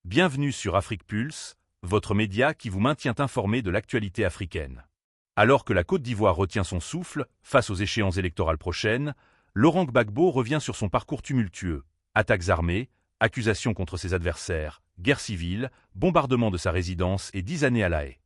Bienvenue sur Afrique Pulse, votre média qui vous maintient informé de l'actualité africaine. Alors que la Côte d'Ivoire retient son souffle face aux échéances électorales prochaines, Laurent Gbagbo revient sur son parcours tumultueux. Attaques armées, accusations contre ses adversaires, guerre civile, bombardement de sa résidence et 10 années à La Haye.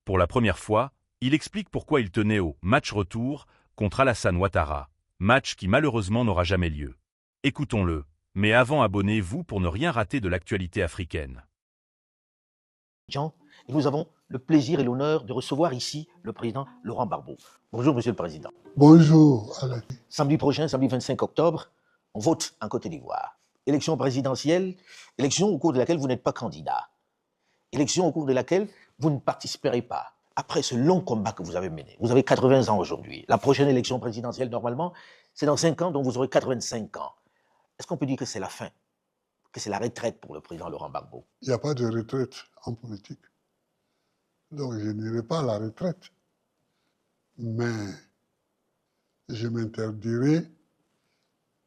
Pour la première fois, il explique pourquoi il tenait au match retour contre Alassane Ouattara, match qui malheureusement n'aura jamais lieu. Écoutons-le. Mais avant, abonnez-vous pour ne rien rater de l'actualité africaine. Jean, et nous avons le plaisir et l'honneur de recevoir ici le président Laurent Gbagbo. Bonjour, monsieur le président. Bonjour, Alain. Samedi prochain, samedi 25 octobre, on vote en Côte d'Ivoire. Élection présidentielle, élection au cours de laquelle vous n'êtes pas candidat. Élection au cours de laquelle vous ne participerez pas. Après ce long combat que vous avez mené, vous avez 80 ans aujourd'hui. La prochaine élection présidentielle, normalement, c'est dans 5 ans, donc vous aurez 85 ans. Est-ce qu'on peut dire que c'est la fin, que c'est la retraite pour le président Laurent Gbagbo? Il n'y a pas de retraite en politique. Donc je n'irai pas à la retraite. Mais je m'interdirai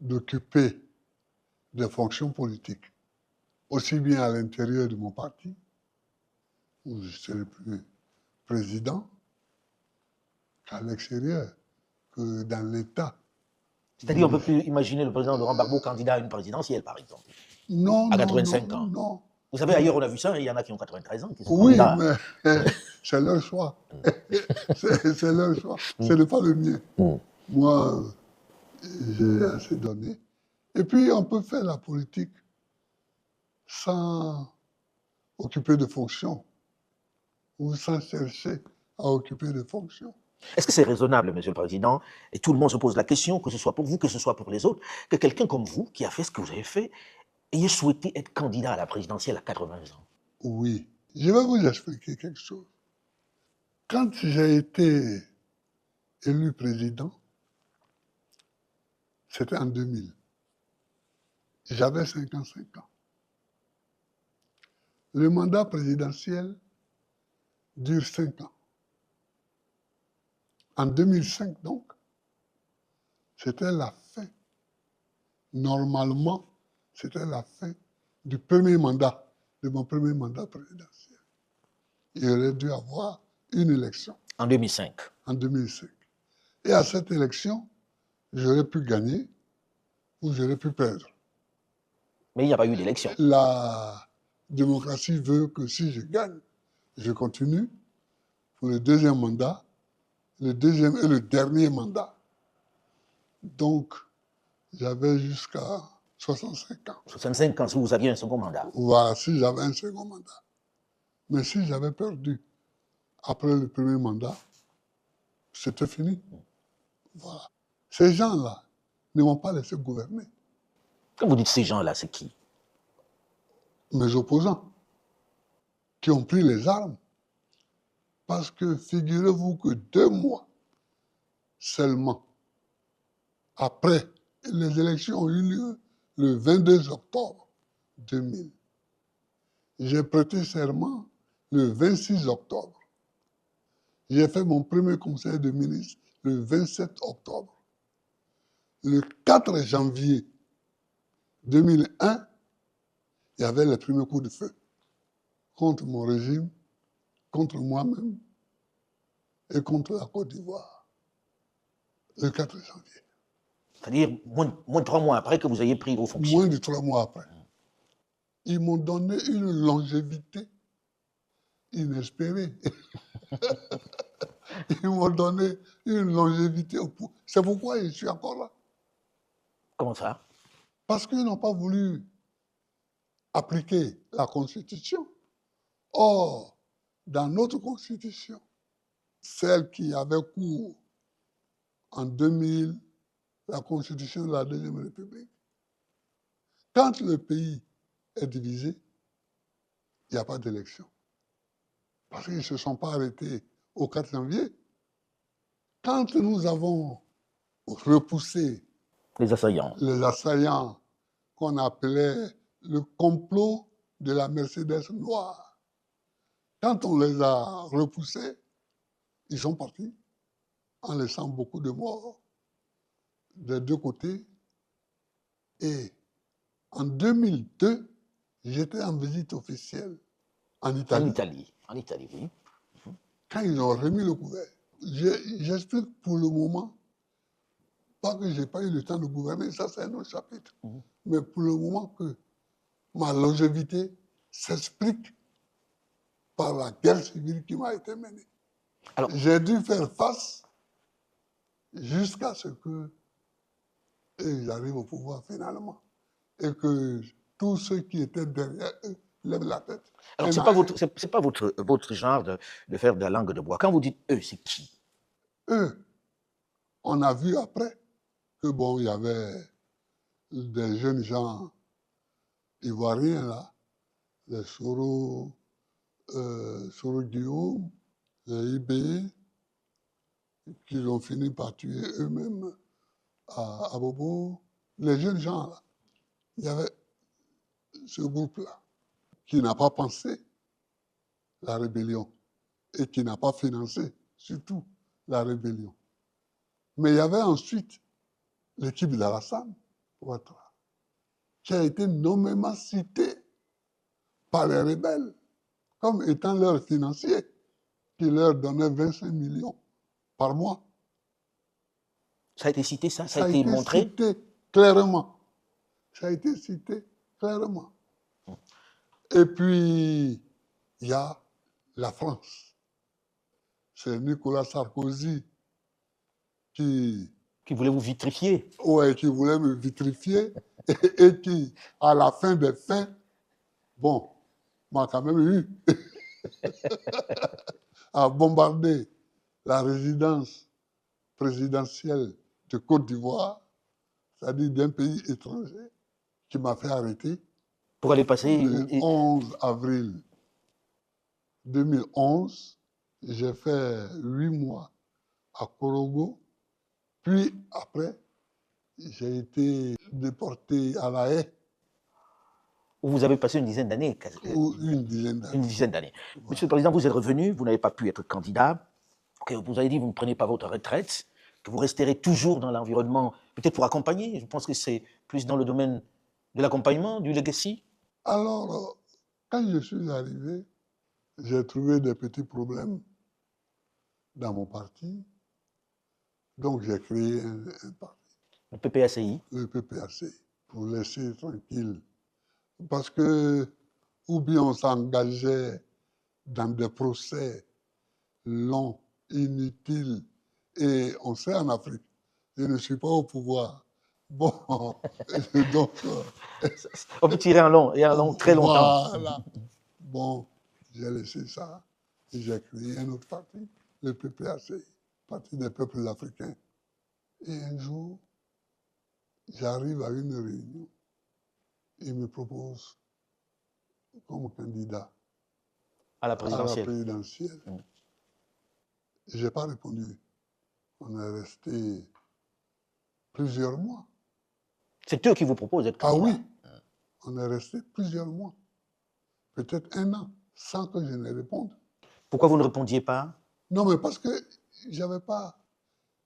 d'occuper des fonctions politiques, aussi bien à l'intérieur de mon parti, où je serai plus président, qu'à l'extérieur, que dans l'État. C'est-à-dire, on ne peut plus imaginer le président Laurent Gbagbo candidat à une présidentielle, par exemple, Non, à non, 85 non, ans. non. Vous savez, ailleurs, on a vu ça, il y en a qui ont 93 ans, qui sont Oui, candidats. mais c'est leur choix. C'est leur choix. Ce n'est pas le mien. Moi, j'ai assez donné. Et puis, on peut faire la politique sans occuper de fonctions ou sans chercher à occuper de fonctions. Est-ce que c'est raisonnable, monsieur le président, et tout le monde se pose la question, que ce soit pour vous, que ce soit pour les autres, que quelqu'un comme vous, qui a fait ce que vous avez fait, ayez souhaité être candidat à la présidentielle à 80 ans? Oui. Je vais vous expliquer quelque chose. Quand j'ai été élu président, c'était en 2000. J'avais 55 ans. Le mandat présidentiel dure 5 ans. En 2005, donc, c'était la fin. Normalement, c'était la fin du premier mandat, de mon premier mandat présidentiel. Il aurait dû avoir une élection. En 2005. En 2005. Et à cette élection, j'aurais pu gagner ou j'aurais pu perdre. Mais il n'y a pas eu d'élection. La démocratie veut que si je gagne, je continue pour le deuxième mandat, le deuxième et le dernier mandat. Donc, j'avais jusqu'à 65 ans. 65 ans, si vous aviez un second mandat. Voilà, si j'avais un second mandat. Mais si j'avais perdu après le premier mandat, c'était fini. Voilà. Ces gens-là ne m'ont pas laissé gouverner. Quand vous dites ces gens-là, c'est qui? Mes opposants, qui ont pris les armes. Parce que figurez-vous que 2 mois seulement après les élections ont eu lieu le 22 octobre 2000. J'ai prêté serment le 26 octobre. J'ai fait mon premier conseil de ministre le 27 octobre. Le 4 janvier 2001, il y avait les premiers coups de feu contre mon régime, contre moi-même et contre la Côte d'Ivoire. Le 4 janvier. C'est-à-dire moins de 3 mois après que vous ayez pris vos fonctions. Moins de 3 mois après. Ils m'ont donné une longévité inespérée. Ils m'ont donné une longévité au pouvoir. C'est pourquoi je suis encore là. Comment ça? Parce qu'ils n'ont pas voulu appliquer la Constitution. Or, dans notre Constitution, celle qui avait cours en 2000, la Constitution de la Deuxième République, quand le pays est divisé, il n'y a pas d'élection. Parce qu'ils ne se sont pas arrêtés au 4 janvier. Quand nous avons repoussé Les assaillants. les assaillants qu'on appelait le complot de la Mercedes noire, quand on les a repoussés, ils sont partis en laissant beaucoup de morts des deux côtés. Et en 2002, J'étais en visite officielle en En Italie. Italie, oui. Quand ils ont remis le couvert, j'explique pour le moment, pas que je n'ai pas eu le temps de gouverner, ça c'est un autre chapitre, mais pour le moment que ma longévité s'explique par la guerre civile qui m'a été menée. Alors, J'ai dû faire face jusqu'à ce que j'arrive au pouvoir finalement et que tous ceux qui étaient derrière eux lèvent la tête. alors c'est pas votre genre de faire de la langue de bois. Quand vous dites eux, c'est qui? Eux, on a vu après que bon, il y avait des jeunes gens ivoiriens là, les Soro Guillaume, les IB, qui ont fini par tuer eux-mêmes à Bobo. Les jeunes gens là, il y avait ce groupe-là qui n'a pas pensé la rébellion et qui n'a pas financé surtout la rébellion. Mais il y avait ensuite l'équipe d'Alassane Ouattara, qui a été nommément citée par les rebelles comme étant leur financier, qui leur donnait 25 millions par mois. Ça a été cité, ça Ça a été montré? cité clairement. Ça a été cité clairement. Et puis, il y a la France. C'est Nicolas Sarkozy qui voulait vous vitrifier. Ouais, qui voulait me vitrifier et qui, à la fin des faits, bon, m'a quand même eu à bombarder la résidence présidentielle de Côte d'Ivoire, c'est-à-dire d'un pays étranger, qui m'a fait arrêter Pour aller passer... le 11 avril 2011. J'ai fait 8 mois à Korogo, puis après, j'ai été déporté à La Haye. Où vous avez passé une dizaine d'années. Ou une dizaine d'années. Une dizaine d'années. Voilà. Monsieur le Président, vous êtes revenu, vous n'avez pas pu être candidat, que vous avez dit que vous ne prenez pas votre retraite, que vous resterez toujours dans l'environnement, peut-être pour accompagner. Je pense que c'est plus dans le domaine de l'accompagnement, du legacy. Alors, quand je suis arrivé, j'ai trouvé des petits problèmes dans mon parti. Donc, j'ai créé un parti, Le PPACI. le PPAC, pour laisser tranquille. Parce que, ou bien on s'engageait dans des procès longs, inutiles, et on sait en Afrique, je ne suis pas au pouvoir. Bon, donc... On peut tirer un long, très longtemps. Voilà. Bon, j'ai laissé ça et j'ai créé un autre parti, le PPAC, Parti des peuples africains. Et un jour, j'arrive à une réunion, il me propose comme candidat À la à la présidentielle. présidentielle. Je n'ai pas répondu. On est resté plusieurs mois. C'est eux qui vous proposent d'être Ah candidat. oui, on est resté plusieurs mois, peut-être un an, sans que je ne réponde. Pourquoi vous ne répondiez pas? Non, mais parce que je n'avais pas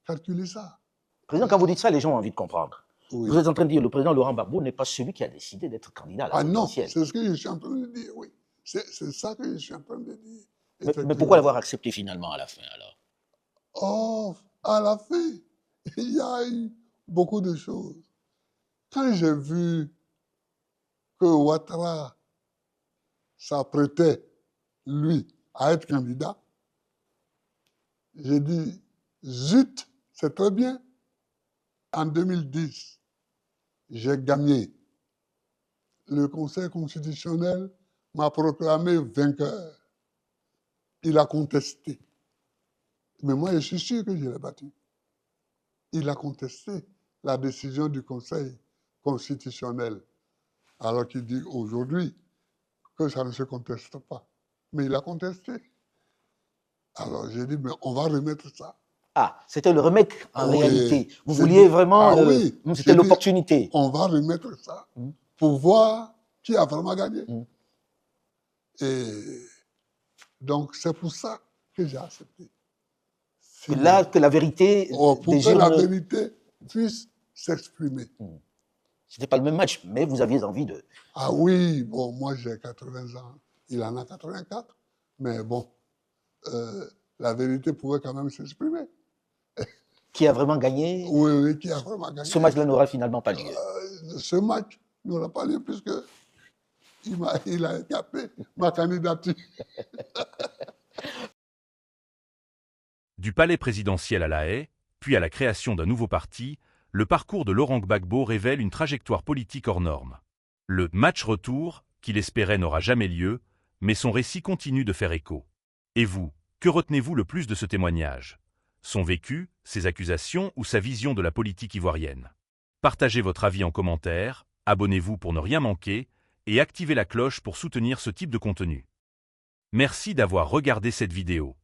calculé ça. Président, quand vous dites ça, les gens ont envie de comprendre. Oui. Vous êtes en train de dire que le président Laurent Gbagbo n'est pas celui qui a décidé d'être candidat à la Ah non, présidentielle. c'est ce que je suis en train de dire, oui. C'est ça que je suis en train de dire. Mais pourquoi l'avoir accepté finalement à la fin alors? Oh, à la fin, il y a eu beaucoup de choses. Quand j'ai vu que Ouattara s'apprêtait, lui, à être candidat, j'ai dit, zut, c'est très bien. En 2010, j'ai gagné. Le Conseil constitutionnel m'a proclamé vainqueur. Il a contesté. Mais moi, je suis sûr que je l'ai battu. Il a contesté la décision du Conseil constitutionnel, alors qu'il dit aujourd'hui que ça ne se conteste pas. Mais il a contesté. Alors j'ai dit, mais on va remettre ça. Ah, c'était le remake en Oui. réalité. Vous vouliez vraiment... Ah oui. C'était l'opportunité. On va remettre ça pour voir qui a vraiment gagné. Et donc c'est pour ça que j'ai accepté. Et là, que la vérité pour des que la urnes... vérité puisse s'exprimer. C'était pas le même match, mais vous aviez envie de... Ah oui, bon, moi j'ai 80 ans, il en a 84, mais bon, la vérité pouvait quand même s'exprimer. Qui a vraiment gagné? Oui, oui, qui a vraiment gagné. Ce match-là n'aura finalement pas lieu. Ce match n'aura pas lieu puisque il a écarté ma candidature. Du palais présidentiel à La Haye, puis à la création d'un nouveau parti, le parcours de Laurent Gbagbo révèle une trajectoire politique hors norme. Le « match retour », qu'il espérait n'aura jamais lieu, mais son récit continue de faire écho. Et vous, que retenez-vous le plus de ce témoignage? Son vécu, ses accusations ou sa vision de la politique ivoirienne? Partagez votre avis en commentaire, abonnez-vous pour ne rien manquer et activez la cloche pour soutenir ce type de contenu. Merci d'avoir regardé cette vidéo.